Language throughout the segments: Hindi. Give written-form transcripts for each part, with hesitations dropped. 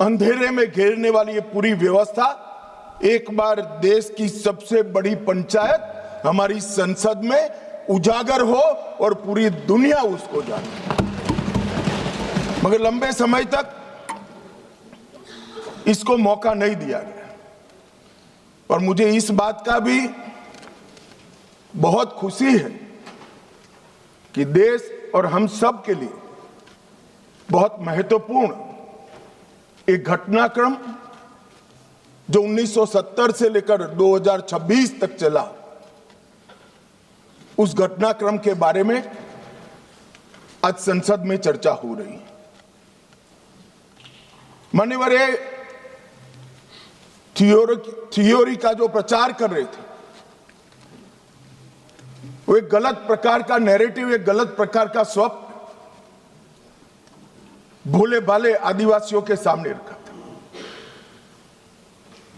अंधेरे में घेरने वाली ये पूरी व्यवस्था एक बार देश की सबसे बड़ी पंचायत हमारी संसद में उजागर हो और पूरी दुनिया उसको जाने। मगर लंबे समय तक इसको मौका नहीं दिया गया और मुझे इस बात का भी बहुत खुशी है कि देश और हम सब के लिए बहुत महत्वपूर्ण एक घटनाक्रम जो 1970 से लेकर 2026 तक चला, उस घटनाक्रम के बारे में आज संसद में चर्चा हो रही है। मान्यवर ये थियोरी का जो प्रचार कर रहे थे वो एक गलत प्रकार का नैरेटिव, एक गलत प्रकार का स्वप्न भोले भाले आदिवासियों के सामने रखा था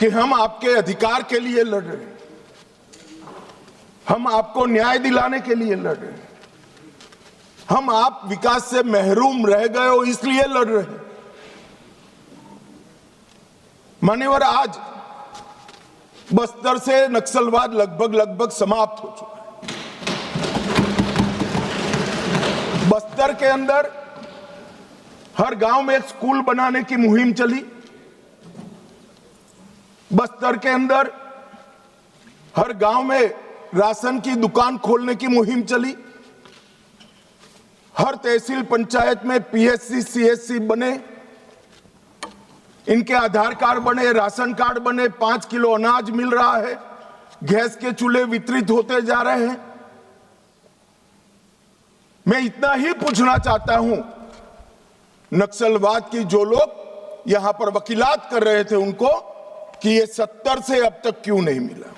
कि हम आपके अधिकार के लिए लड़ रहे हैं, हम आपको न्याय दिलाने के लिए लड़ रहे हैं, हम आप विकास से महरूम रह गए हो इसलिए लड़ रहे हैं। मान्यवर आज बस्तर से नक्सलवाद लगभग समाप्त हो चुका है। बस्तर के अंदर हर गांव में एक स्कूल बनाने की मुहिम चली। बस्तर के अंदर हर गांव में राशन की दुकान खोलने की मुहिम चली। हर तहसील पंचायत में पीएचसी सीएचसी बने, इनके आधार कार्ड बने, राशन कार्ड बने, 5 किलो अनाज मिल रहा है, गैस के चूल्हे वितरित होते जा रहे हैं। मैं इतना ही पूछना चाहता हूं, नक्सलवाद की जो लोग यहां पर वकीलात कर रहे थे उनको, कि ये 70 से अब तक क्यों नहीं मिला।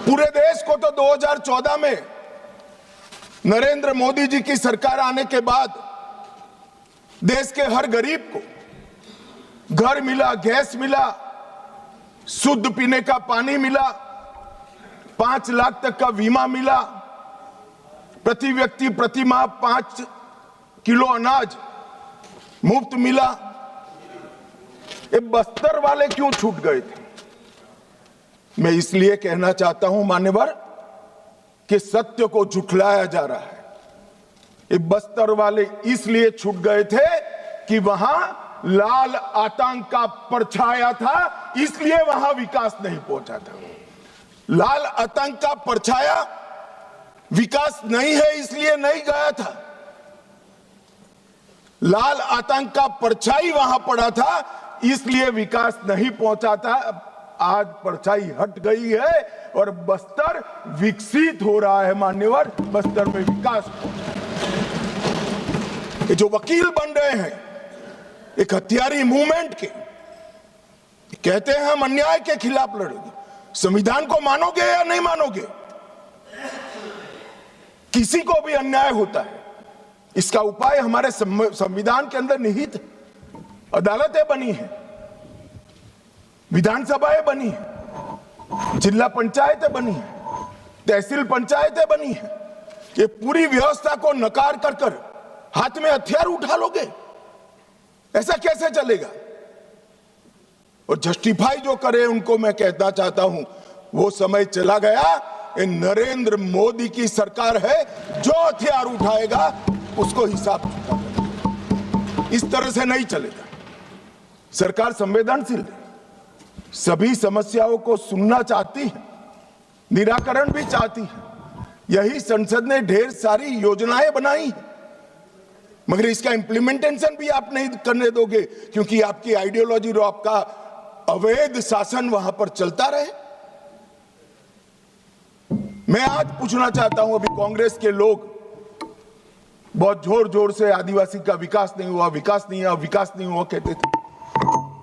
पूरे देश को तो 2014 में नरेंद्र मोदी जी की सरकार आने के बाद देश के हर गरीब को घर मिला, गैस मिला, शुद्ध पीने का पानी मिला, 5 लाख तक का बीमा मिला, प्रति व्यक्ति प्रति माह 5 किलो अनाज मुफ्त मिला। ये बस्तर वाले क्यों छूट गए थे? मैं इसलिए कहना चाहता हूं मान्यवर कि सत्य को झुठलाया जा रहा है। ये बस्तर वाले इसलिए छूट गए थे कि वहां लाल आतंक का परछाया था, इसलिए वहां विकास नहीं पहुंचा था। लाल आतंक का परछाया विकास नहीं है इसलिए नहीं गया था। लाल आतंक का परछाई वहां पड़ा था इसलिए विकास नहीं पहुंचा था। आज परछाई हट गई है और बस्तर विकसित हो रहा है। मान्यवर, बस्तर में विकास पहुंचा। ये जो वकील बन रहे हैं एक हथियारी मूवमेंट के, कहते हैं हम अन्याय के खिलाफ लड़ेंगे। संविधान को मानोगे या नहीं मानोगे? किसी को भी अन्याय होता है, इसका उपाय हमारे संविधान के अंदर निहित है। अदालतें बनी है, विधानसभाएं बनी है, जिला पंचायतें बनी है, तहसील पंचायतें बनी है। ये पूरी व्यवस्था को नकार कर हाथ में हथियार उठा लोगे, ऐसा कैसे चलेगा? और जस्टिफाई जो करे उनको मैं कहना चाहता हूं, वो समय चला गया। ये नरेंद्र मोदी की सरकार है, जो हथियार उठाएगा उसको हिसाब चुकाना। इस तरह से नहीं चलेगा। सरकार संवेदनशील है, सभी समस्याओं को सुनना चाहती है, निराकरण भी चाहती है। यही संसद ने ढेर सारी योजनाएं बनाई है, मगर इसका इंप्लीमेंटेशन भी आप नहीं करने दोगे, क्योंकि आपकी आइडियोलॉजी और आपका अवैध शासन वहां पर चलता रहे। मैं आज पूछना चाहता हूं, अभी कांग्रेस के लोग बहुत जोर जोर से आदिवासी का विकास नहीं हुआ, विकास नहीं हुआ, विकास नहीं हुआ कहते थे,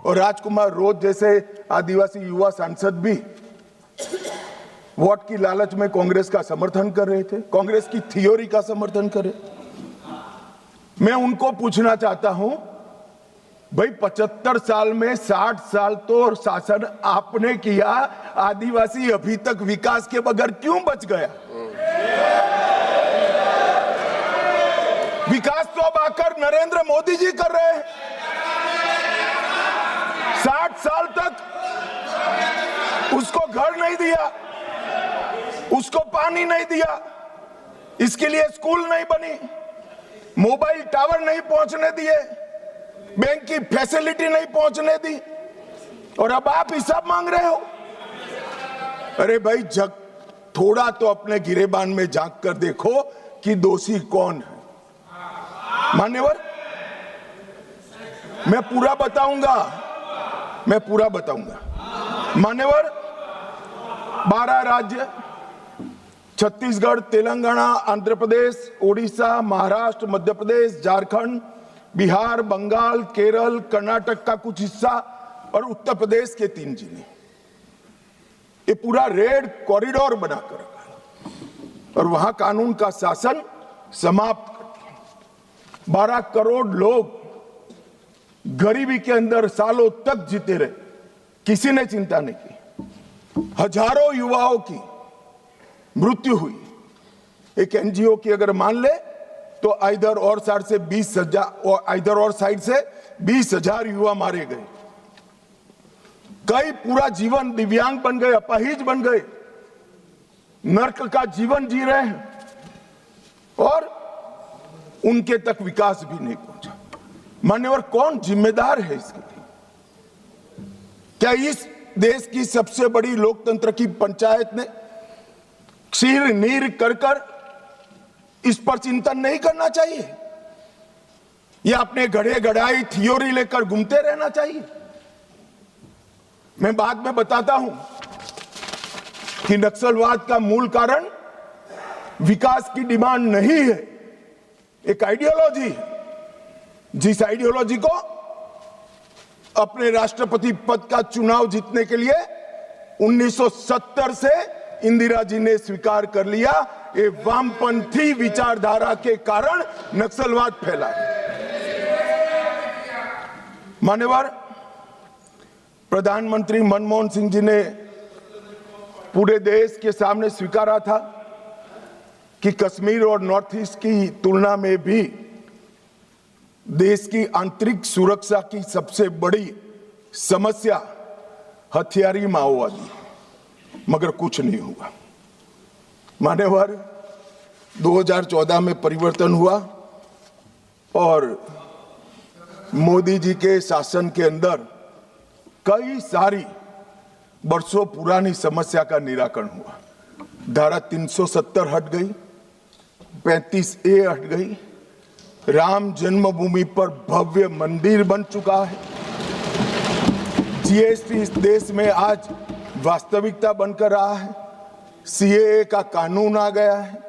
और राजकुमार रोज जैसे आदिवासी युवा सांसद भी वोट की लालच में कांग्रेस का समर्थन कर रहे थे, कांग्रेस की थियोरी का समर्थन कर रहे। मैं उनको पूछना चाहता हूं, भाई 75 साल में 60 साल तो शासन आपने किया, आदिवासी अभी तक विकास के बगैर क्यों बच गया? विकास तो अब आकर नरेंद्र मोदी जी कर रहे हैं। 60 साल तक उसको घर नहीं दिया, उसको पानी नहीं दिया, इसके लिए स्कूल नहीं बनी, मोबाइल टावर नहीं पहुंचने दिए, बैंक की फैसिलिटी नहीं पहुंचने दी, और अब आप हिसाब मांग रहे हो। अरे भाई, जग थोड़ा तो अपने गिरेबान में झांक कर देखो कि दोषी कौन है। मान्यवर, मैं पूरा बताऊंगा। मान्यवर, 12 राज्य छत्तीसगढ़, तेलंगाना, आंध्र प्रदेश, ओडिशा, महाराष्ट्र, मध्य प्रदेश, झारखंड, बिहार, बंगाल, केरल, कर्नाटक का कुछ हिस्सा और उत्तर प्रदेश के 3 जिले, ये पूरा रेड कॉरिडोर बनाकर रखा और वहां कानून का शासन समाप्त कर दिया। 12 करोड़ लोग गरीबी के अंदर सालों तक जीते रहे, किसी ने चिंता नहीं की। हजारों युवाओं की मृत्यु हुई। एक एनजीओ की अगर मान ले तो इधर और साइड से 20,000 युवा मारे गए। कई पूरा जीवन दिव्यांग बन गए, अपाहिज बन गए, नर्क का जीवन जी रहे हैं और उनके तक विकास भी नहीं पहुंचा। मान्यवर, कौन जिम्मेदार है इसके लिए? क्या इस देश की सबसे बड़ी लोकतंत्र की पंचायत ने क्षीर नीर कर इस पर चिंतन नहीं करना चाहिए, या अपने गढ़े गढ़ाई थियोरी लेकर घूमते रहना चाहिए? मैं बाद में बताता हूं कि नक्सलवाद का मूल कारण विकास की डिमांड नहीं है, एक आइडियोलॉजी है। जिस आइडियोलॉजी को अपने राष्ट्रपति पद का चुनाव जीतने के लिए 1970 से इंदिरा जी ने स्वीकार कर लिया, ये वामपंथी विचारधारा के कारण नक्सलवाद फैला है। मान्यवर, प्रधानमंत्री मनमोहन सिंह जी ने पूरे देश के सामने स्वीकारा था कि कश्मीर और नॉर्थ ईस्ट की तुलना में भी देश की आंतरिक सुरक्षा की सबसे बड़ी समस्या हथियारी माओवादी, मगर कुछ नहीं हुआ। मान्यवर, 2014 में परिवर्तन हुआ और मोदी जी के शासन के अंदर कई सारी वर्षों पुरानी समस्या का निराकरण हुआ। धारा 370 हट गई, 35A हट गई, राम जन्मभूमि पर भव्य मंदिर बन चुका है, जीएसटी इस देश में आज वास्तविकता बनकर रहा है, सीएए का कानून आ गया है,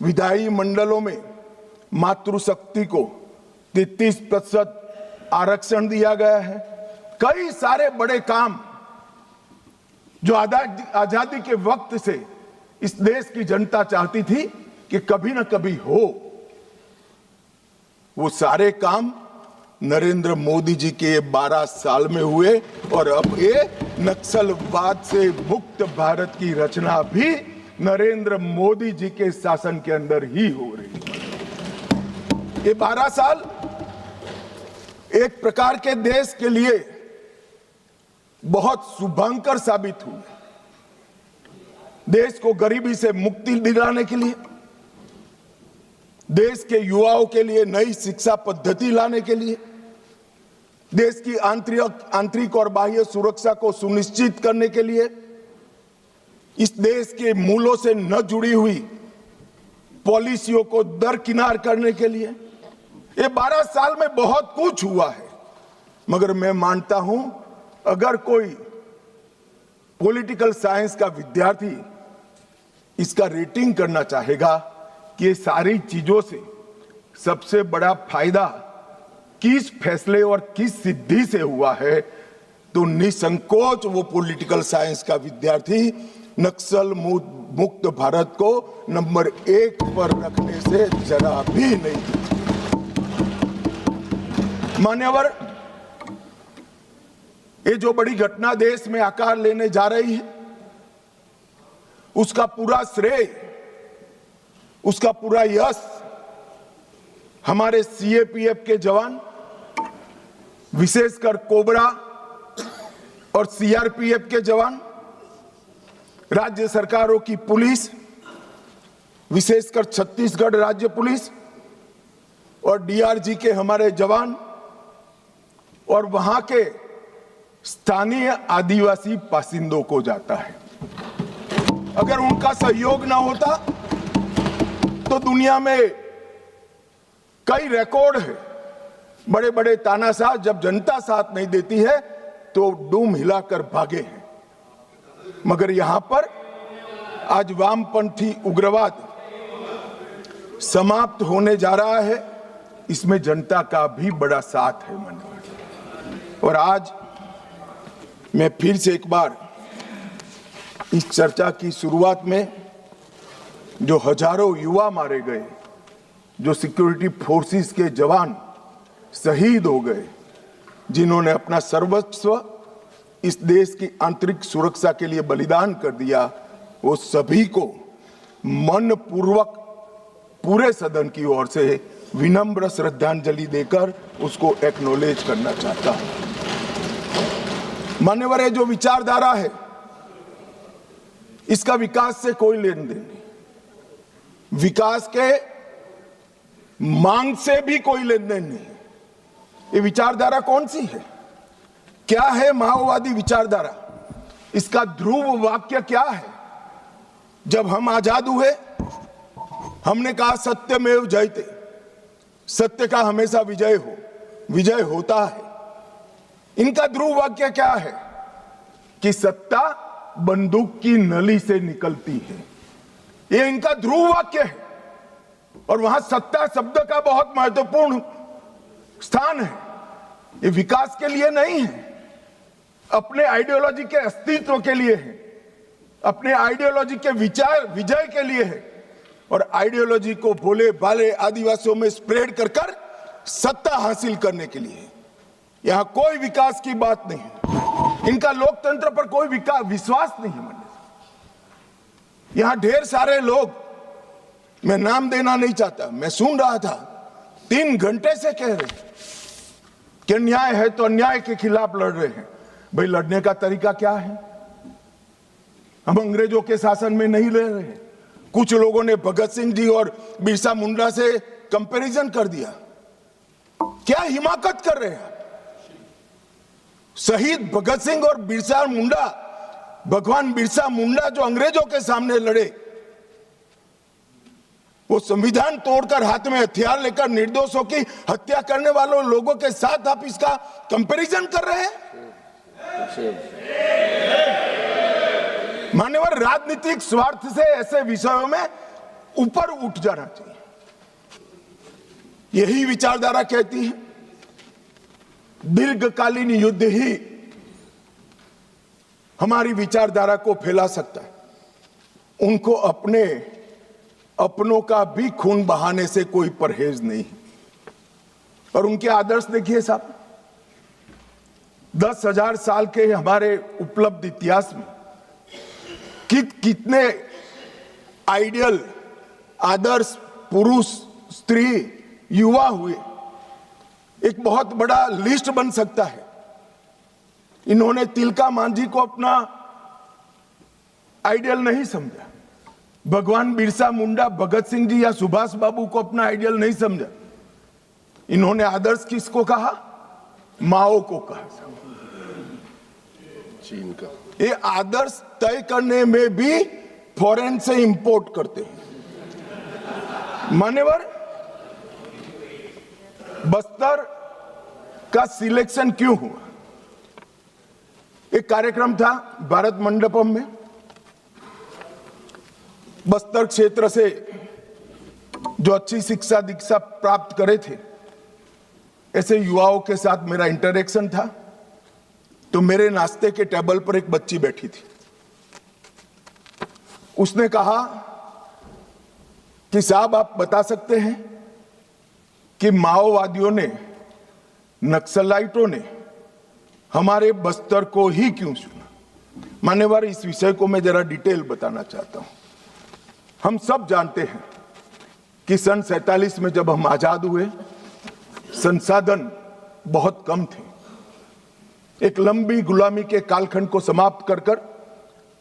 विधायी मंडलों में मातृशक्ति को 33% आरक्षण दिया गया है। कई सारे बड़े काम जो आजादी के वक्त से इस देश की जनता चाहती थी कि कभी ना कभी हो, वो सारे काम नरेंद्र मोदी जी के 12 साल में हुए और अब ये नक्सलवाद से मुक्त भारत की रचना भी नरेंद्र मोदी जी के शासन के अंदर ही हो रही है। ये 12 साल एक प्रकार के देश के लिए बहुत शुभंकर साबित हुए। देश को गरीबी से मुक्ति दिलाने के लिए, देश के युवाओं के लिए नई शिक्षा पद्धति लाने के लिए, देश की आंतरिक और बाह्य सुरक्षा को सुनिश्चित करने के लिए, इस देश के मूलों से न जुड़ी हुई पॉलिसियों को दरकिनार करने के लिए ये 12 साल में बहुत कुछ हुआ है। मगर मैं मानता हूं, अगर कोई पॉलिटिकल साइंस का विद्यार्थी इसका रेटिंग करना चाहेगा कि ये सारी चीजों से सबसे बड़ा फायदा किस फैसले और किस सिद्धि से हुआ है, तो निसंकोच वो पॉलिटिकल साइंस का विद्यार्थी नक्सल मुक्त भारत को नंबर 1 पर रखने से जरा भी नहीं। मान्यवर, ये जो बड़ी घटना देश में आकार लेने जा रही है, उसका पूरा श्रेय, उसका पूरा यश हमारे सीएपीएफ के जवान, विशेषकर कोबरा और सीआरपीएफ के जवान, राज्य सरकारों की पुलिस, विशेषकर छत्तीसगढ़ राज्य पुलिस और डीआरजी के हमारे जवान और वहां के स्थानीय आदिवासी बासिंदों को जाता है। अगर उनका सहयोग ना होता तो दुनिया में कई रिकॉर्ड है, बड़े बड़े तानाशाह जब जनता साथ नहीं देती है तो डूम हिलाकर भागे हैं। मगर यहां पर आज वामपंथी उग्रवाद समाप्त होने जा रहा है, इसमें जनता का भी बड़ा साथ है माननीय। और आज मैं फिर से एक बार इस चर्चा की शुरुआत में जो हजारों युवा मारे गए, जो सिक्योरिटी फोर्सेस के जवान शहीद हो गए, जिन्होंने अपना सर्वस्व इस देश की आंतरिक सुरक्षा के लिए बलिदान कर दिया, वो सभी को मन पूर्वक पूरे सदन की ओर से विनम्र श्रद्धांजलि देकर उसको एक्नॉलेज करना चाहता हूं। मान्यवर, जो विचारधारा है इसका विकास से कोई लेन देन नहीं, विकास के मांग से भी कोई लेन देन नहीं। ये विचारधारा कौन सी है? क्या है माओवादी विचारधारा? इसका ध्रुव वाक्य क्या है? जब हम आजाद हुए हमने कहा सत्यमेव जयते, सत्य का हमेशा विजय हो, विजय होता है। इनका ध्रुव वाक्य क्या है? कि सत्ता बंदूक की नली से निकलती है, ये इनका ध्रुव वाक्य है। और वहां सत्ता शब्द का बहुत महत्वपूर्ण स्थान है। ये विकास के लिए नहीं है, अपने आइडियोलॉजी के अस्तित्व के लिए है, अपने आइडियोलॉजी के विचार विजय के लिए है। और आइडियोलॉजी को भोले भाले आदिवासियों में स्प्रेड कर कर सत्ता हासिल करने के लिए। यहां कोई विकास की बात नहीं है, इनका लोकतंत्र पर कोई विश्वास नहीं है। यहां ढेर सारे लोग, मैं नाम देना नहीं चाहता, मैं सुन रहा था 3 घंटे से कह रहे हैं कि अन्याय है तो अन्याय के खिलाफ लड़ रहे हैं। भाई, लड़ने का तरीका क्या है? हम अंग्रेजों के शासन में नहीं रह रहे हैं। कुछ लोगों ने भगत सिंह जी और बिरसा मुंडा से कंपैरिजन कर दिया। क्या हिमाकत कर रहे हैं? शहीद भगत सिंह और बिरसा मुंडा, भगवान बिरसा मुंडा जो अंग्रेजों के सामने लड़े, वो संविधान तोड़कर हाथ में हथियार लेकर निर्दोषों की हत्या करने वालों लोगों के साथ आप इसका कंपैरिजन कर रहे हैं? मान्यवर, राजनीतिक स्वार्थ से ऐसे विषयों में ऊपर उठ जाना चाहिए। यही विचारधारा कहती है दीर्घकालीन युद्ध ही हमारी विचारधारा को फैला सकता है। उनको अपनों का भी खून बहाने से कोई परहेज नहीं। और उनके आदर्श देखिए साहब, 10,000 साल के हमारे उपलब्ध इतिहास में कितने आइडियल आदर्श पुरुष, स्त्री, युवा हुए, एक बहुत बड़ा लिस्ट बन सकता है। इन्होंने तिलका मांझी को अपना आइडियल नहीं समझा, भगवान बिरसा मुंडा, भगत सिंह जी या सुभाष बाबू को अपना आइडियल नहीं समझा। इन्होंने आदर्श किसको कहा? माओ को कहा, चीन का। ये आदर्श तय करने में भी फॉरेन से इंपोर्ट करते हैं। मान्यवर, बस्तर का सिलेक्शन क्यों हुआ? एक कार्यक्रम था भारत मंडपम में, बस्तर क्षेत्र से जो अच्छी शिक्षा दीक्षा प्राप्त करे थे, ऐसे युवाओं के साथ मेरा इंटरेक्शन था। तो मेरे नाश्ते के टेबल पर एक बच्ची बैठी थी। उसने कहा कि साहब, आप बता सकते हैं कि माओवादियों ने, नक्सलाइटों ने हमारे बस्तर को ही क्यों चुना? मान्यवर, इस विषय को मैं जरा डिटेल बताना चाहता हूं। हम सब जानते हैं कि सन 47 में जब हम आजाद हुए, संसाधन बहुत कम थे। एक लंबी गुलामी के कालखंड को समाप्त कर